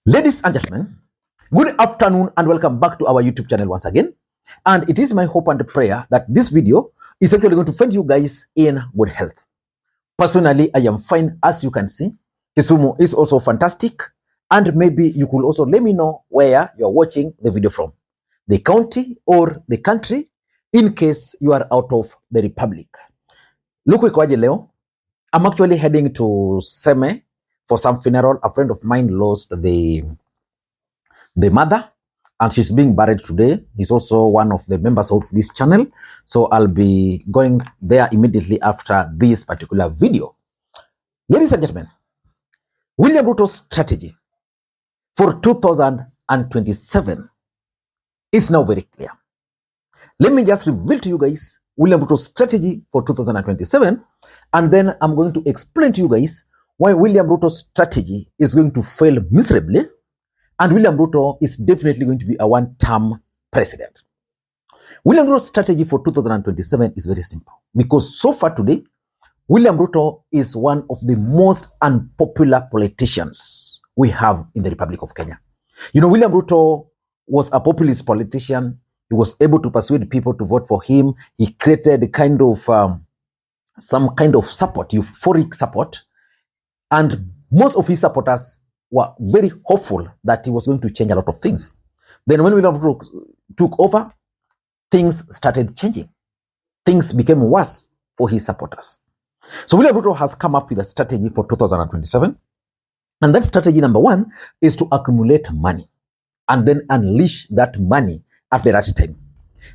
Ladies and gentlemen, good afternoon and welcome back to our YouTube channel once again. And it is my hope and prayer that this video is actually going to find you guys in good health. Personally, I am fine, as you can see. Kisumu is also fantastic. And maybe you could also let me know where you're watching the video from. The county or the country, in case you are out of the republic. Look, leo. I'm actually heading to Seme for some funeral. A friend of mine lost the mother, and she's being buried today. He's also one of the members of this channel. So I'll be going there immediately after this particular video. Ladies and gentlemen, William Ruto's strategy for 2027 is now very clear. Let me just reveal to you guys William Ruto's strategy for 2027, and then I'm going to explain to you guys why William Ruto's strategy is going to fail miserably, and William Ruto is definitely going to be a one-term president. William Ruto's strategy for 2027 is very simple, because so far today, William Ruto is one of the most unpopular politicians we have in the Republic of Kenya. You know, William Ruto was a populist politician. He was able to persuade people to vote for him. He created a kind of some kind of support, euphoric support, and most of his supporters were very hopeful that he was going to change a lot of things. Then when William Ruto took over, things started changing. Things became worse for his supporters. So William Ruto has come up with a strategy for 2027. And that strategy number one is to accumulate money and then unleash that money at the right time.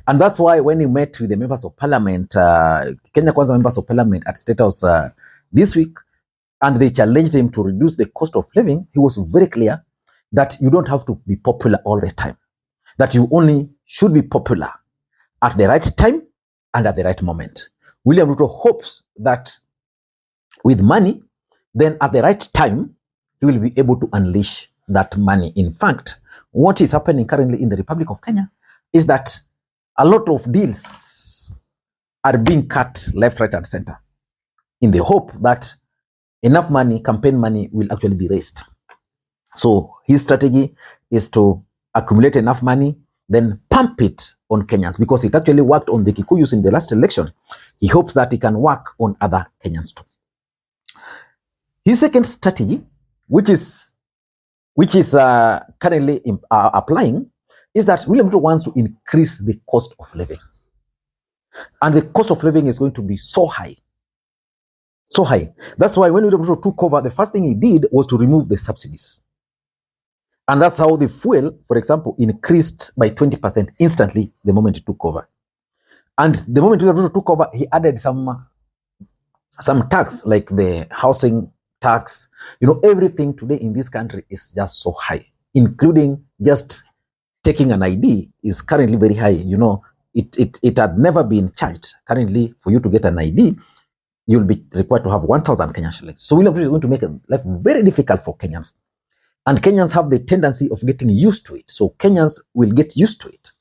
And that's why when he met with the members of parliament, Kenya Kwanza members of parliament at State House this week, and they challenged him to reduce the cost of living, he was very clear that you don't have to be popular all the time, that you only should be popular at the right time and at the right moment. William Ruto hopes that with money, then at the right time, he will be able to unleash that money. In fact, what is happening currently in the Republic of Kenya is that a lot of deals are being cut left, right, and center in the hope that enough money, campaign money, will actually be raised. So his strategy is to accumulate enough money, then pump it on Kenyans, because it actually worked on the Kikuyus in the last election. He hopes that he can work on other Kenyans too. His second strategy, which is currently applying, is that William Ruto wants to increase the cost of living. And the cost of living is going to be so high. So high. That's why when William Ruto took over, the first thing he did was to remove the subsidies. And that's how the fuel, for example, increased by 20% instantly the moment he took over. And the moment William Ruto took over, he added some tax, like the housing tax. You know, everything today in this country is just so high, including just taking an ID is currently very high. You know, it had never been charged. Currently, for you to get an ID, you'll be required to have 1,000 Kenyan shillings. So William Ruto is going to make life very difficult for Kenyans. And Kenyans have the tendency of getting used to it. So Kenyans will get used to it.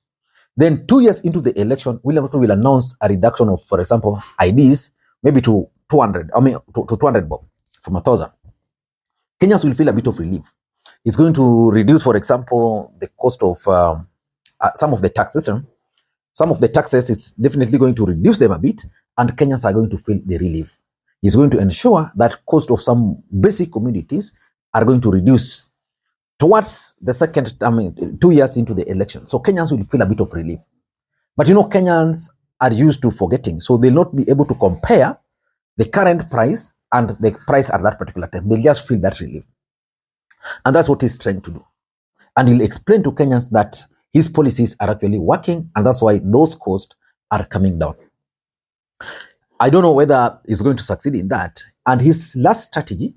Then 2 years into the election, William Ruto will announce a reduction of, for example, IDs, maybe to 200, to 200 bob, from 1,000. Kenyans will feel a bit of relief. It's going to reduce, for example, the cost of some of the taxation. Some of the taxes is definitely going to reduce them a bit, and Kenyans are going to feel the relief. He's going to ensure that cost of some basic commodities are going to reduce towards the second, 2 years into the election. So Kenyans will feel a bit of relief. But you know, Kenyans are used to forgetting, so they'll not be able to compare the current price and the price at that particular time. They'll just feel that relief. And that's what he's trying to do. And he'll explain to Kenyans that his policies are actually working, and that's why those costs are coming down. I don't know whether he's going to succeed in that. And his last strategy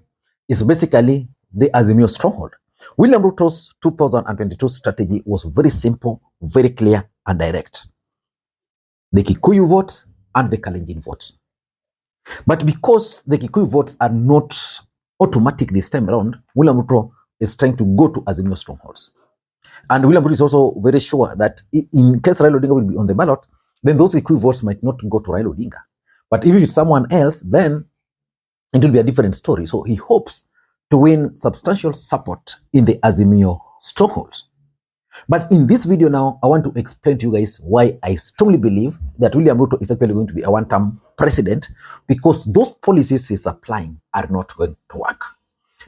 is basically the Azimio stronghold. William Ruto's 2022 strategy was very simple, very clear, and direct. The Kikuyu votes and the Kalenjin votes. But because the Kikuyu votes are not automatic this time around, William Ruto is trying to go to Azimio strongholds. And William Ruto is also very sure that in case Raila Odinga will be on the ballot, then those Kikuyu votes might not go to Raila Odinga. But if it's someone else, then it will be a different story. So he hopes to win substantial support in the Azimio strongholds. But in this video now, I want to explain to you guys why I strongly believe that William Ruto is actually going to be a one-term president, because those policies he's applying are not going to work.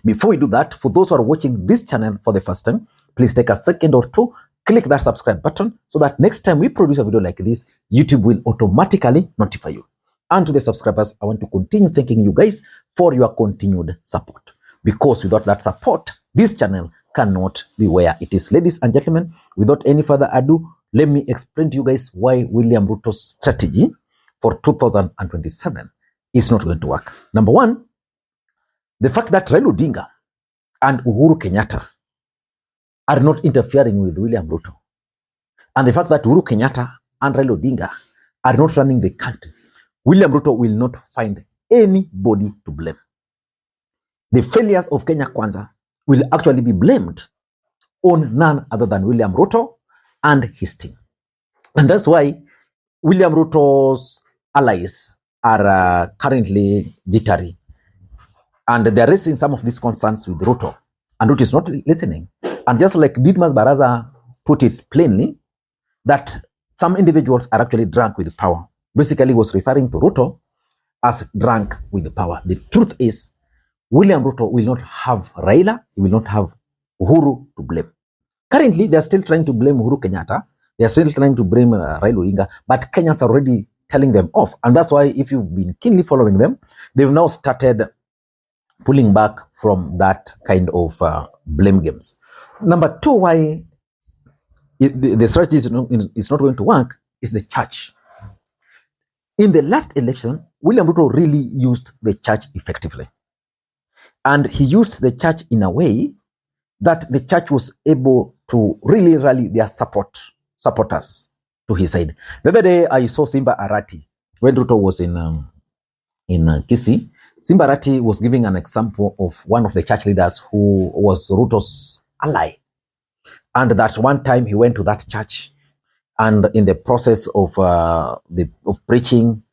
Before we do that, for those who are watching this channel for the first time, please take a second or two, click that subscribe button so that next time we produce a video like this, YouTube will automatically notify you. And to the subscribers, I want to continue thanking you guys for your continued support, because without that support, this channel cannot be where it is. Ladies and gentlemen, without any further ado, let me explain to you guys why William Ruto's strategy for 2027 is not going to work. Number one, the fact that Raila Odinga and Uhuru Kenyatta are not interfering with William Ruto, and the fact that Uhuru Kenyatta and Raila Odinga are not running the country, William Ruto will not find anybody to blame. The failures of Kenya Kwanza will actually be blamed on none other than William Ruto and his team. And that's why William Ruto's allies are currently jittery. And they're raising some of these concerns with Ruto. And Ruto is not listening. And just like Didmas Baraza put it plainly, that some individuals are actually drunk with power. Basically, was referring to Ruto as drunk with the power. The truth is, William Ruto will not have Raila, he will not have Uhuru to blame. Currently, they are still trying to blame Uhuru Kenyatta, they are still trying to blame Raila Odinga, but Kenyans are already telling them off. And that's why, if you've been keenly following them, they've now started pulling back from that kind of blame games. Number two, why the strategy is not going to work is the church. In the last election, William Ruto really used the church effectively. And he used the church in a way that the church was able to really rally their supporters to his side. The other day, I saw Simba Arati when Ruto was in Kisii. Simba Arati was giving an example of one of the church leaders who was Ruto's ally. And that one time he went to that church, and in the process of preaching,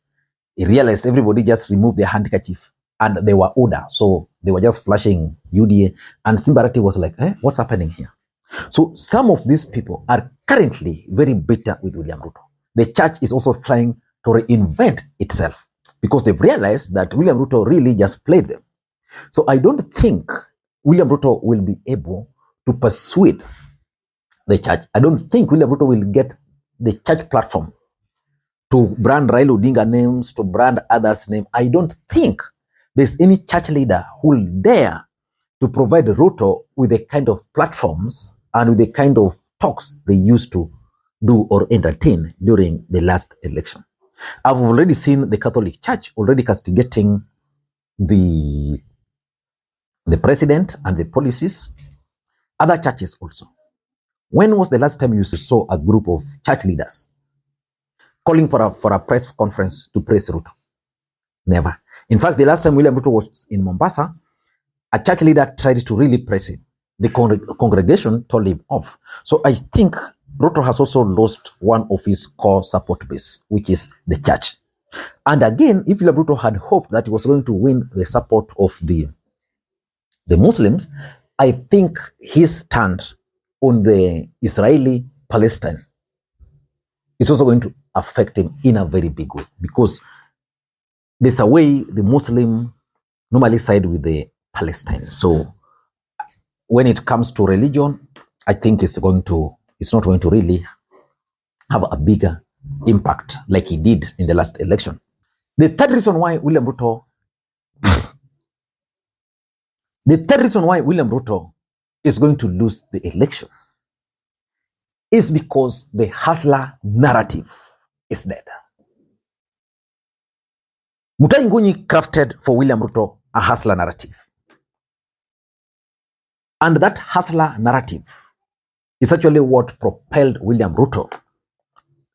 he realized everybody just removed their handkerchief and they were order. So they were just flashing UDA. And Simba Arati was like, what's happening here? So some of these people are currently very bitter with William Ruto. The church is also trying to reinvent itself because they've realized that William Ruto really just played them. So I don't think William Ruto will be able to persuade the church. I don't think William Ruto will get the church platform to brand Raila Odinga names, to brand others' name. I don't think there's any church leader who will dare to provide Ruto with the kind of platforms and with the kind of talks they used to do or entertain during the last election. I've already seen the Catholic Church already castigating the president and the policies. Other churches also. When was the last time you saw a group of church leaders calling for a press conference to praise Ruto? Never. In fact, the last time William Ruto was in Mombasa, a church leader tried to really press him. The congregation told him off. So I think Ruto has also lost one of his core support base, which is the church. And again, if William Ruto had hoped that he was going to win the support of the Muslims, I think his stand on the Israeli-Palestine is also going to affect him in a very big way, because there's a way the Muslim normally side with the Palestine. So when it comes to religion, I think it's not going to really have a bigger impact like he did in the last election. The third reason why William Ruto is going to lose the election is because the hustler narrative is dead. Mutahi Ngunyi crafted for William Ruto a hustler narrative. And that hustler narrative is actually what propelled William Ruto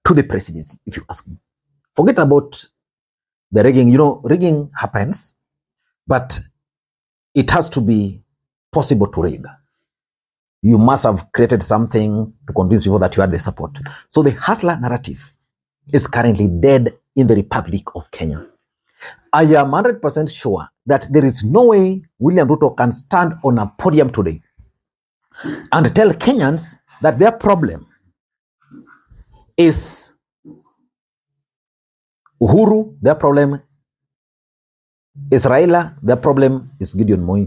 to the presidency, if you ask me. Forget about the rigging. Rigging happens, but it has to be possible to rig. You must have created something to convince people that you had the support. So the hustler narrative is currently dead in the Republic of Kenya. I am 100% sure that there is no way William Ruto can stand on a podium today and tell Kenyans that their problem is Uhuru, their problem is Raila, their problem is Gideon Moi.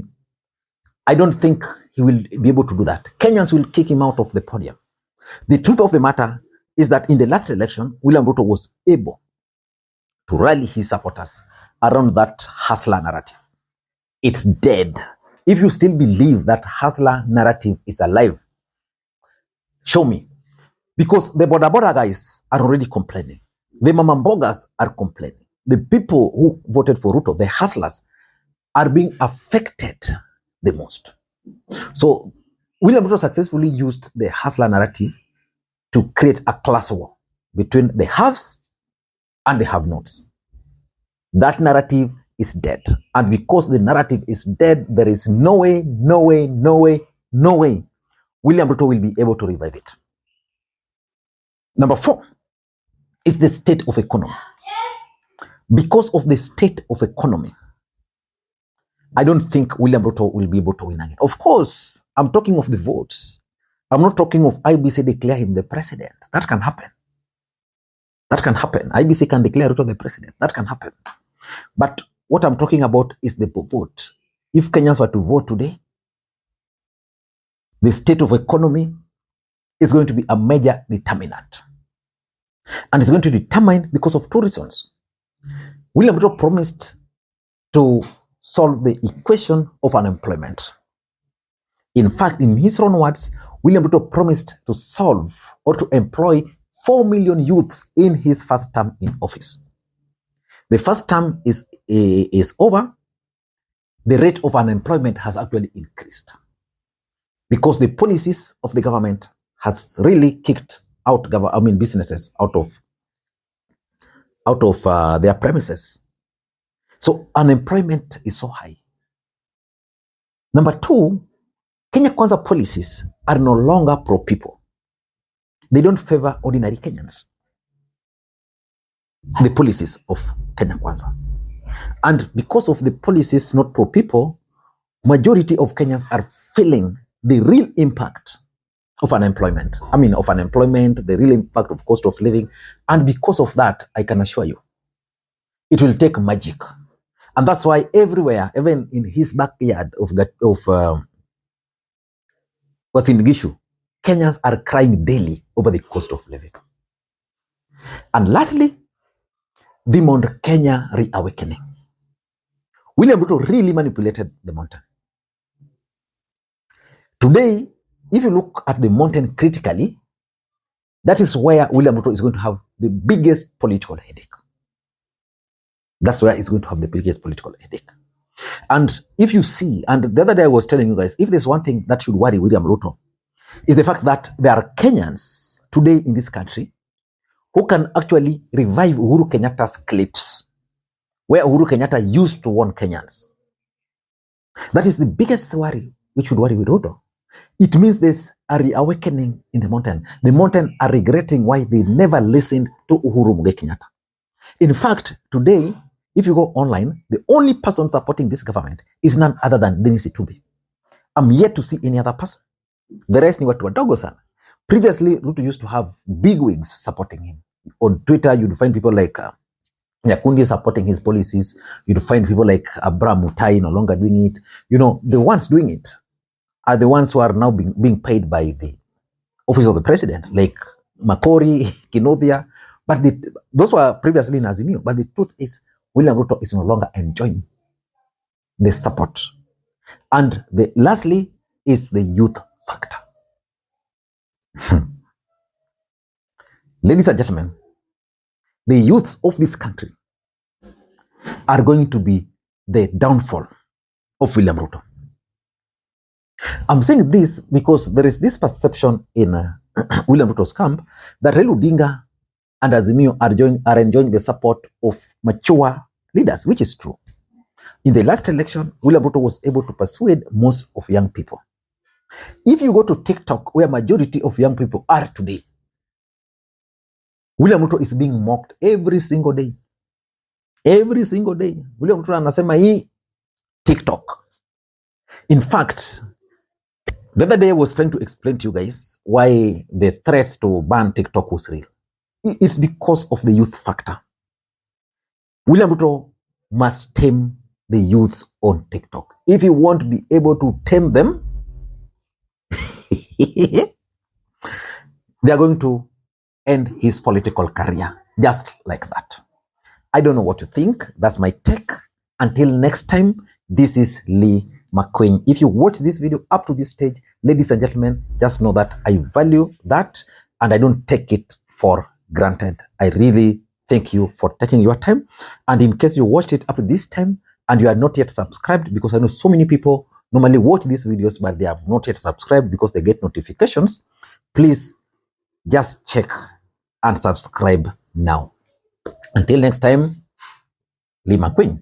I don't think he will be able to do that. Kenyans will kick him out of the podium. The truth of the matter is that in the last election, William Ruto was able to rally his supporters around that hustler narrative. It's dead. If you still believe that hustler narrative is alive, show me. Because the Boda Boda guys are already complaining. The Mamambogas are complaining. The people who voted for Ruto, the hustlers, are being affected the most. So William Ruto successfully used the hustler narrative to create a class war between the haves and the have-nots. That narrative is dead. And because the narrative is dead, there is no way William Ruto will be able to revive it. Number 4 is the state of economy. Because of the state of economy, I don't think William Ruto will be able to win again. Of course, I'm talking of the votes. I'm not talking of IBC declare him the president. That can happen. That can happen. IBC can declare Ruto the president. That can happen. But what I'm talking about is the vote. If Kenyans were to vote today, the state of economy is going to be a major determinant. And it's going to determine because of 2 reasons. William Ruto promised to solve the equation of unemployment. In fact, in his own words, William Ruto promised to solve or to employ 4 million youths in his first term in office. The first term is over. The rate of unemployment has actually increased because the policies of the government has really kicked out businesses out of their premises. So unemployment is so high. Number 2, Kenya Kwanza policies are no longer pro-people. They don't favor ordinary Kenyans. The policies of Kenya Kwanza. And because of the policies not pro-people, majority of Kenyans are feeling the real impact of unemployment. The real impact of cost of living. And because of that, I can assure you, it will take magic. And that's why everywhere, even in his backyard of what's in Gishu, Kenyans are crying daily over the cost of living. And lastly, the Mount Kenya reawakening. William Ruto really manipulated the mountain. Today, if you look at the mountain critically, that is where William Ruto is going to have the biggest political headache. That's where he's going to have the biggest political headache. And if you see, and the other day I was telling you guys, if there's one thing that should worry William Ruto, is the fact that there are Kenyans today in this country who can actually revive Uhuru Kenyatta's clips, where Uhuru Kenyatta used to warn Kenyans. That is the biggest worry which should worry with Ruto. It means there's a reawakening in the mountain. The mountain are regretting why they never listened to Uhuru Kenyatta. In fact, today, if you go online, the only person supporting this government is none other than Dennis Itubi. I'm yet to see any other person. The rest ni watu wadogo sana. Previously, Ruto used to have big wigs supporting him. On Twitter, you'd find people like Nyakundi supporting his policies. You'd find people like Abraham Mutai no longer doing it. You know, the ones doing it are the ones who are now being paid by the office of the president, like Makori, Kinovia. But those were previously in Azimio. But the truth is, William Ruto is no longer enjoying the support. And lastly is the youth factor. Ladies and gentlemen, the youths of this country are going to be the downfall of William Ruto. I'm saying this because there is this perception in William Ruto's camp that Raila Odinga and Azimio are enjoying the support of mature leaders, which is true. In the last election, William Ruto was able to persuade most of young people. If you go to TikTok, where majority of young people are today, William Ruto is being mocked every single day. Every single day. William Ruto anasema hii TikTok. In fact, the other day I was trying to explain to you guys why the threats to ban TikTok was real. It's because of the youth factor. William Ruto must tame the youths on TikTok. If he won't be able to tame them, they are going to end his political career just like that. I don't know what you think. That's my take. Until next time, this is Lee Makwiny. If you watch this video up to this stage, ladies and gentlemen, just know that I value that and I don't take it for granted. I really thank you for taking your time. And in case you watched it up to this time and you are not yet subscribed, because I know so many people normally watch these videos, but they have not yet subscribed because they get notifications, please just check and subscribe now. Until next time, Lee Makwiny.